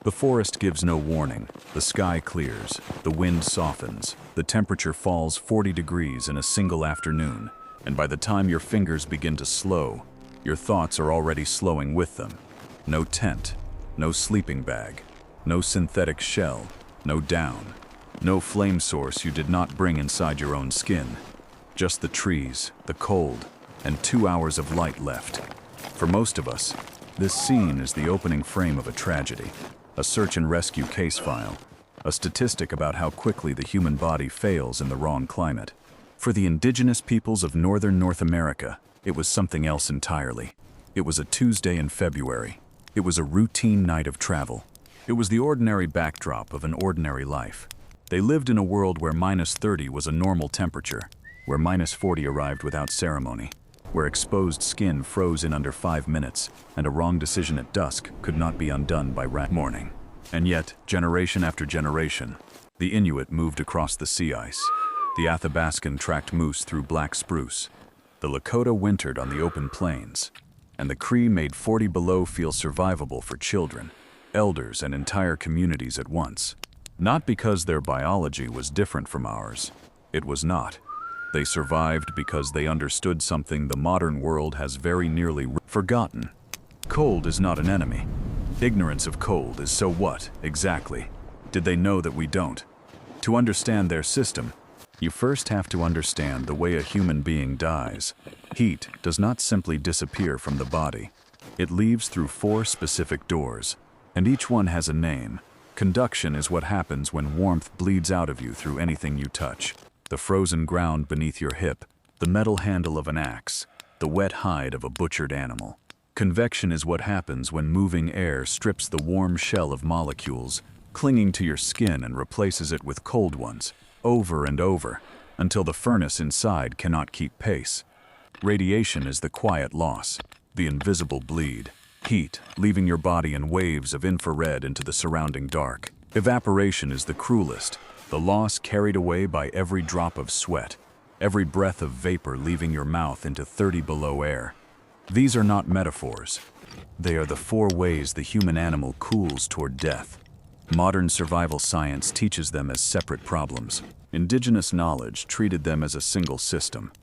The forest gives no warning. The sky clears, the wind softens, the temperature falls 40 degrees in a single afternoon, and by the time your fingers begin to slow, your thoughts are already slowing with them. No tent, no sleeping bag, no synthetic shell, no down, no flame source you did not bring inside your own skin. Just the trees, the cold, and 2 hours of light left. For most of us, this scene is the opening frame of a tragedy, a search and rescue case file, a statistic about how quickly the human body fails in the wrong climate. For the indigenous peoples of northern North America, it was something else entirely. It was a Tuesday in February. It was a routine night of travel. It was the ordinary backdrop of an ordinary life. They lived in a world where -30 was a normal temperature, where -40 arrived without ceremony, where exposed skin froze in under 5 minutes, and a wrong decision at dusk could not be undone by morning. And yet, generation after generation, the Inuit moved across the sea ice. The Athabascan tracked moose through black spruce. The Lakota wintered on the open plains. And the Cree made 40 below feel survivable for children, elders, and entire communities at once. Not because their biology was different from ours. It was not. They survived because they understood something the modern world has very nearly forgotten. Cold is not an enemy. Ignorance of cold is so what, exactly? Did they know that we don't? To understand their system, you first have to understand the way a human being dies. Heat does not simply disappear from the body. It leaves through 4 specific doors, and each one has a name. Conduction is what happens when warmth bleeds out of you through anything you touch. The frozen ground beneath your hip, the metal handle of an axe, the wet hide of a butchered animal. Convection is what happens when moving air strips the warm shell of molecules, clinging to your skin, and replaces it with cold ones, over and over, until the furnace inside cannot keep pace. Radiation is the quiet loss, the invisible bleed. Heat, leaving your body in waves of infrared into the surrounding dark. Evaporation is the cruelest, the loss carried away by every drop of sweat, every breath of vapor leaving your mouth into 30 below air. These are not metaphors. They are the 4 ways the human animal cools toward death. Modern survival science teaches them as separate problems. Indigenous knowledge treated them as a single system.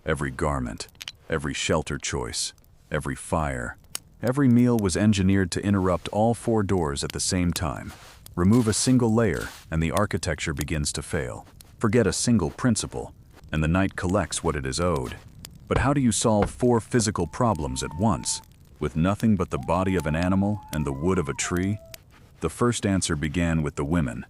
Every garment, every shelter choice, every fire, every meal was engineered to interrupt all 4 doors at the same time. Remove a single layer, and the architecture begins to fail. Forget a single principle, and the night collects what it is owed. But how do you solve 4 physical problems at once, with nothing but the body of an animal and the wood of a tree? The first answer began with the women,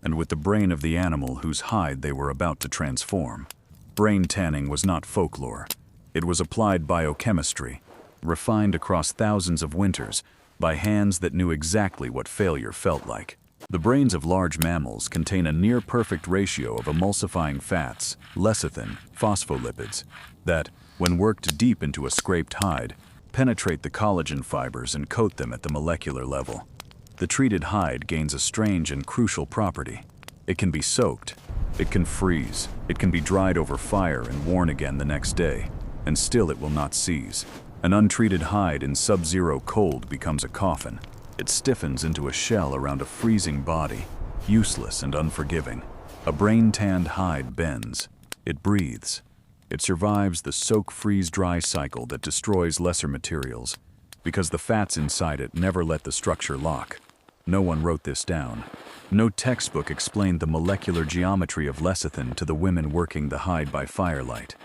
and with the brain of the animal whose hide they were about to transform. Brain tanning was not folklore. It was applied biochemistry, refined across thousands of winters by hands that knew exactly what failure felt like. The brains of large mammals contain a near-perfect ratio of emulsifying fats, lecithin, phospholipids, that, when worked deep into a scraped hide, penetrate the collagen fibers and coat them at the molecular level. The treated hide gains a strange and crucial property. It can be soaked, it can freeze, it can be dried over fire and worn again the next day, and still it will not seize. An untreated hide in sub-zero cold becomes a coffin. It stiffens into a shell around a freezing body, useless and unforgiving. A brain-tanned hide bends. It breathes. It survives the soak-freeze-dry cycle that destroys lesser materials, because the fats inside it never let the structure lock. No one wrote this down. No textbook explained the molecular geometry of lecithin to the women working the hide by firelight.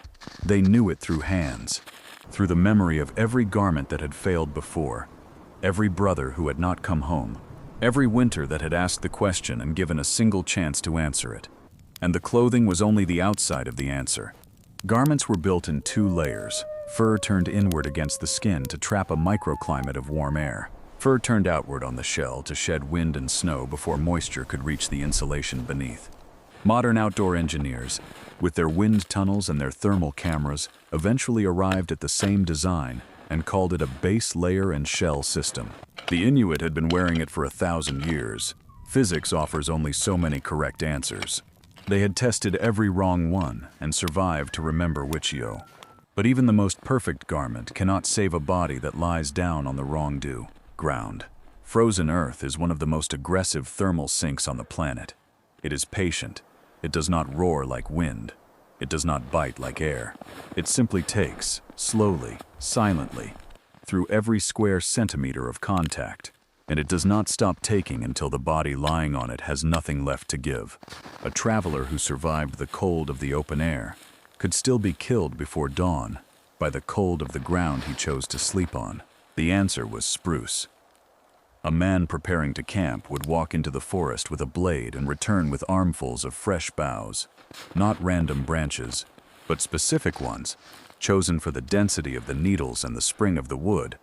They knew it through hands, through the memory of every garment that had failed before, every brother who had not come home, every winter that had asked the question and given a single chance to answer it. And the clothing was only the outside of the answer. Garments were built in 2 layers. Fur turned inward against the skin to trap a microclimate of warm air. Fur turned outward on the shell to shed wind and snow before moisture could reach the insulation beneath. Modern outdoor engineers, with their wind tunnels and their thermal cameras, eventually arrived at the same design and called it a base layer and shell system. The Inuit had been wearing it for 1,000 years. Physics offers only so many correct answers. They had tested every wrong one and survived to remember Wichio. But even the most perfect garment cannot save a body that lies down on the wrong ground. Frozen Earth is one of the most aggressive thermal sinks on the planet. It is patient. It does not roar like wind. It does not bite like air. It simply takes, slowly, silently, through every square centimeter of contact, and it does not stop taking until the body lying on it has nothing left to give. A traveler who survived the cold of the open air could still be killed before dawn by the cold of the ground he chose to sleep on. The answer was spruce. A man preparing to camp would walk into the forest with a blade and return with armfuls of fresh boughs, not random branches, but specific ones, chosen for the density of the needles and the spring of the wood.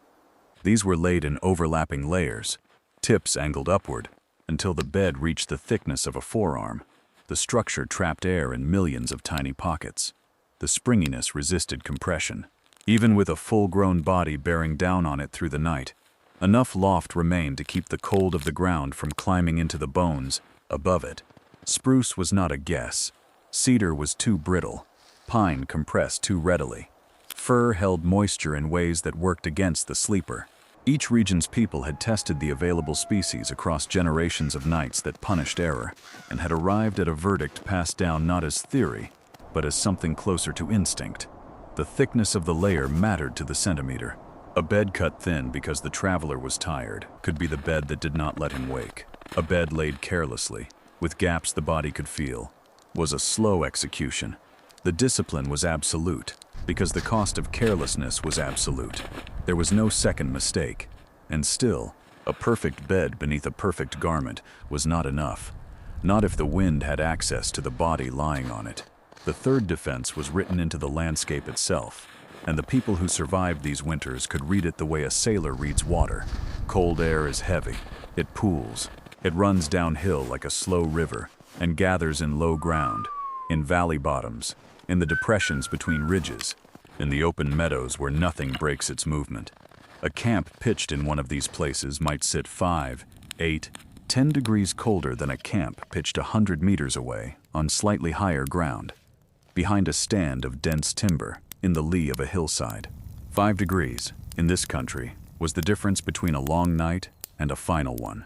These were laid in overlapping layers, tips angled upward, until the bed reached the thickness of a forearm. The structure trapped air in millions of tiny pockets. The springiness resisted compression. Even with a full-grown body bearing down on it through the night, enough loft remained to keep the cold of the ground from climbing into the bones above it. Spruce was not a guess. Cedar was too brittle. Pine compressed too readily. Fir held moisture in ways that worked against the sleeper. Each region's people had tested the available species across generations of nights that punished error, and had arrived at a verdict passed down not as theory, but as something closer to instinct. The thickness of the layer mattered to the centimeter. A bed cut thin because the traveler was tired could be the bed that did not let him wake. A bed laid carelessly, with gaps the body could feel, was a slow execution. The discipline was absolute, because the cost of carelessness was absolute. There was no second mistake. And still, a perfect bed beneath a perfect garment was not enough. Not if the wind had access to the body lying on it. The third defense was written into the landscape itself, and the people who survived these winters could read it the way a sailor reads water. Cold air is heavy. It pools. It runs downhill like a slow river and gathers in low ground, in valley bottoms, in the depressions between ridges, in the open meadows where nothing breaks its movement. A camp pitched in one of these places might sit 5, 8, 10 degrees colder than a camp pitched 100 meters away on slightly higher ground, behind a stand of dense timber in the lee of a hillside. 5 degrees, in this country, was the difference between a long night and a final one.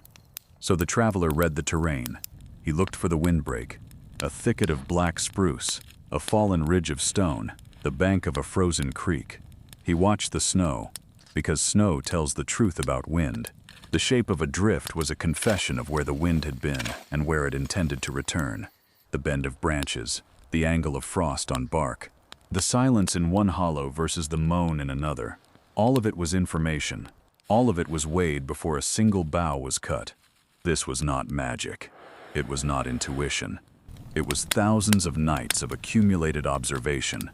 So the traveler read the terrain. He looked for the windbreak, a thicket of black spruce, a fallen ridge of stone, the bank of a frozen creek. He watched the snow, because snow tells the truth about wind. The shape of a drift was a confession of where the wind had been and where it intended to return. The bend of branches, the angle of frost on bark, the silence in one hollow versus the moan in another. All of it was information. All of it was weighed before a single bough was cut. This was not magic. It was not intuition. It was thousands of nights of accumulated observation,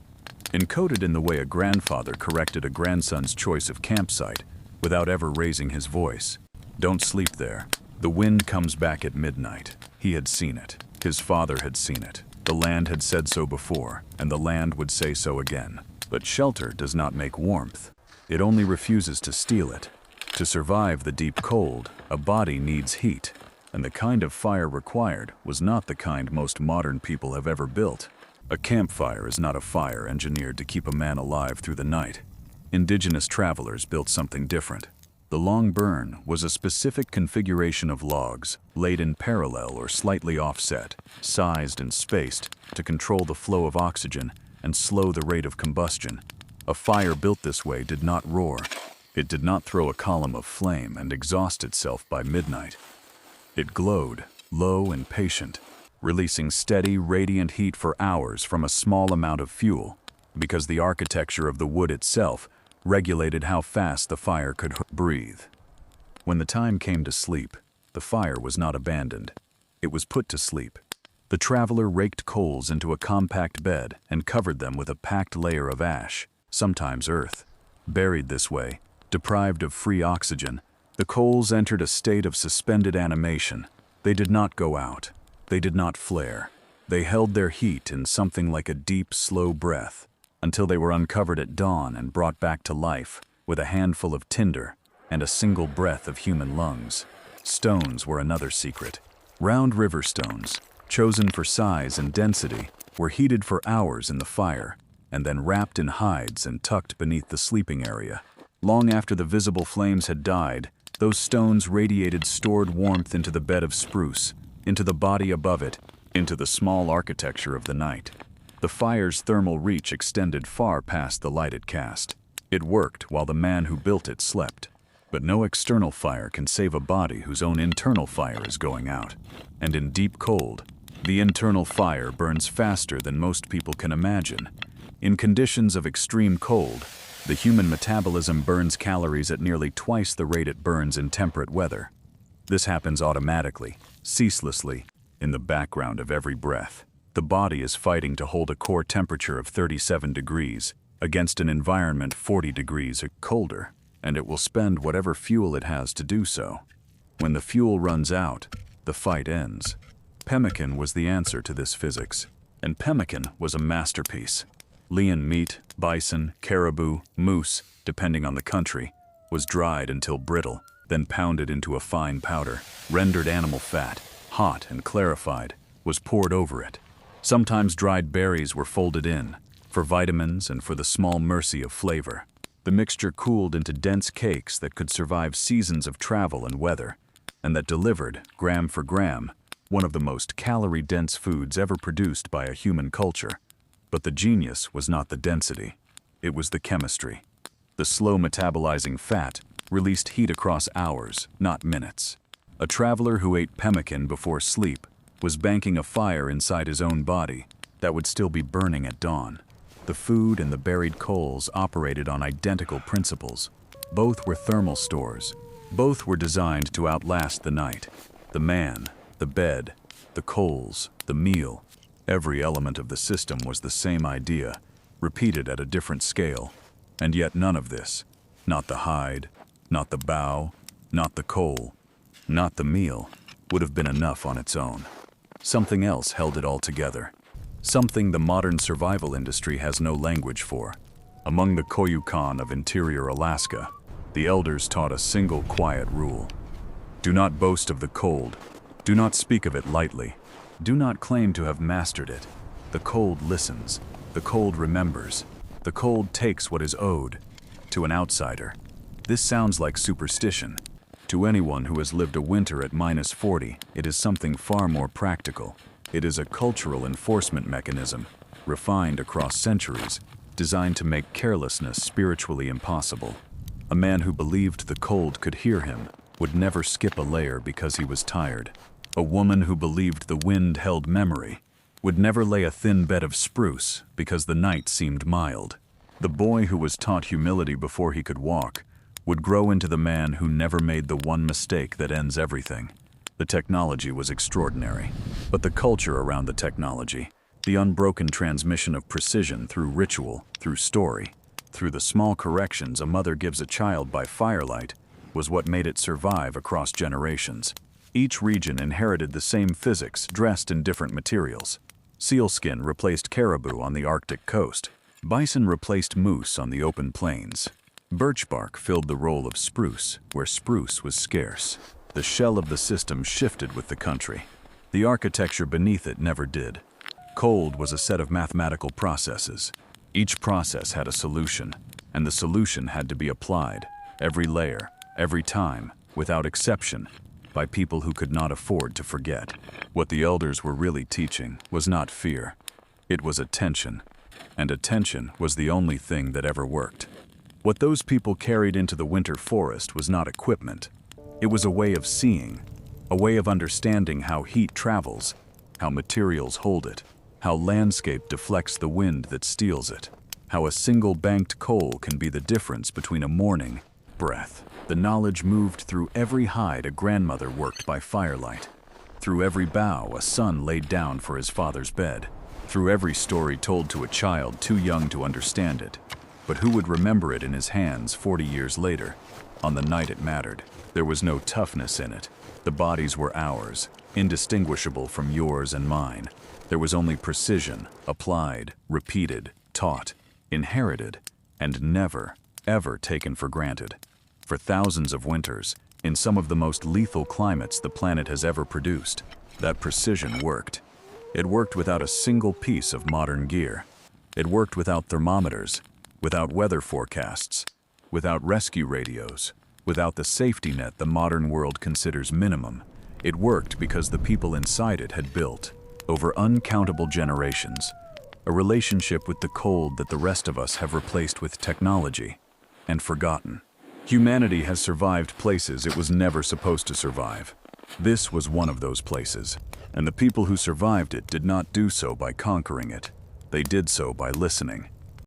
encoded in the way a grandfather corrected a grandson's choice of campsite without ever raising his voice. Don't sleep there. The wind comes back at midnight. He had seen it. His father had seen it. The land had said so before, and the land would say so again. But shelter does not make warmth. It only refuses to steal it. To survive the deep cold, a body needs heat, and the kind of fire required was not the kind most modern people have ever built. A campfire is not a fire engineered to keep a man alive through the night. Indigenous travelers built something different. The long burn was a specific configuration of logs, laid in parallel or slightly offset, sized and spaced to control the flow of oxygen and slow the rate of combustion. A fire built this way did not roar. It did not throw a column of flame and exhaust itself by midnight. It glowed, low and patient, releasing steady, radiant heat for hours from a small amount of fuel, because the architecture of the wood itself regulated how fast the fire could breathe. When the time came to sleep, the fire was not abandoned. It was put to sleep. The traveler raked coals into a compact bed and covered them with a packed layer of ash, sometimes earth. Buried this way, deprived of free oxygen, the coals entered a state of suspended animation. They did not go out. They did not flare. They held their heat in something like a deep, slow breath, until they were uncovered at dawn and brought back to life with a handful of tinder and a single breath of human lungs. Stones were another secret. Round river stones, chosen for size and density, were heated for hours in the fire and then wrapped in hides and tucked beneath the sleeping area. Long after the visible flames had died, Those stones radiated stored warmth into the bed of spruce, into the body above it, into the small architecture of the night. The fire's thermal reach extended far past the light it cast. It worked while the man who built it slept. But no external fire can save a body whose own internal fire is going out. And in deep cold, the internal fire burns faster than most people can imagine. In conditions of extreme cold, the human metabolism burns calories at nearly twice the rate it burns in temperate weather. This happens automatically, ceaselessly, in the background of every breath. The body is fighting to hold a core temperature of 37 degrees against an environment 40 degrees colder, and it will spend whatever fuel it has to do so. When the fuel runs out, the fight ends. Pemmican was the answer to this physics, and pemmican was a masterpiece. Lean meat, bison, caribou, moose, depending on the country, was dried until brittle, then pounded into a fine powder. Rendered animal fat, hot and clarified, was poured over it. Sometimes dried berries were folded in, for vitamins and for the small mercy of flavor. The mixture cooled into dense cakes that could survive seasons of travel and weather, and that delivered, gram for gram, one of the most calorie-dense foods ever produced by a human culture. But the genius was not the density. It was the chemistry. The slow metabolizing fat released heat across hours, not minutes. A traveler who ate pemmican before sleep was banking a fire inside his own body that would still be burning at dawn. The food and the buried coals operated on identical principles. Both were thermal stores. Both were designed to outlast the night. The man, the bed, the coals, the meal. Every element of the system was the same idea, repeated at a different scale. And yet none of this, not the hide, not the bough, not the coal, not the meal, would have been enough on its own. Something else held it all together. Something the modern survival industry has no language for. Among the Koyukon of interior Alaska, the elders taught a single quiet rule. Do not boast of the cold. Do not speak of it lightly. Do not claim to have mastered it. The cold listens. The cold remembers. The cold takes what is owed. To an outsider, this sounds like superstition. To anyone who has lived a winter at -40, it is something far more practical. It is a cultural enforcement mechanism, refined across centuries, designed to make carelessness spiritually impossible. A man who believed the cold could hear him would never skip a layer because he was tired. A woman who believed the wind held memory would never lay a thin bed of spruce because the night seemed mild. The boy who was taught humility before he could walk would grow into the man who never made the one mistake that ends everything. The technology was extraordinary, but the culture around the technology, the unbroken transmission of precision through ritual, through story, through the small corrections a mother gives a child by firelight, was what made it survive across generations. Each region inherited the same physics, dressed in different materials. Sealskin replaced caribou on the Arctic coast. Bison replaced moose on the open plains. Birch bark filled the role of spruce, where spruce was scarce. The shell of the system shifted with the country. The architecture beneath it never did. Cold was a set of mathematical processes. Each process had a solution, and the solution had to be applied, every layer, every time, without exception, by people who could not afford to forget. What the elders were really teaching was not fear. It was attention, and attention was the only thing that ever worked. What those people carried into the winter forest was not equipment. It was a way of seeing, a way of understanding how heat travels, how materials hold it, how landscape deflects the wind that steals it, how a single banked coal can be the difference between a morning breath. The knowledge moved through every hide a grandmother worked by firelight, through every bough a son laid down for his father's bed, through every story told to a child too young to understand it, but who would remember it in his hands 40 years later, on the night it mattered. There was no toughness in it. The bodies were ours, indistinguishable from yours and mine. There was only precision, applied, repeated, taught, inherited, and never, ever taken for granted. For thousands of winters, in some of the most lethal climates the planet has ever produced, that precision worked. It worked without a single piece of modern gear. It worked without thermometers, without weather forecasts, without rescue radios, without the safety net the modern world considers minimum. It worked because the people inside it had built, over uncountable generations, a relationship with the cold that the rest of us have replaced with technology and forgotten. Humanity has survived places it was never supposed to survive. This was one of those places, and the people who survived it did not do so by conquering it. They did so by listening.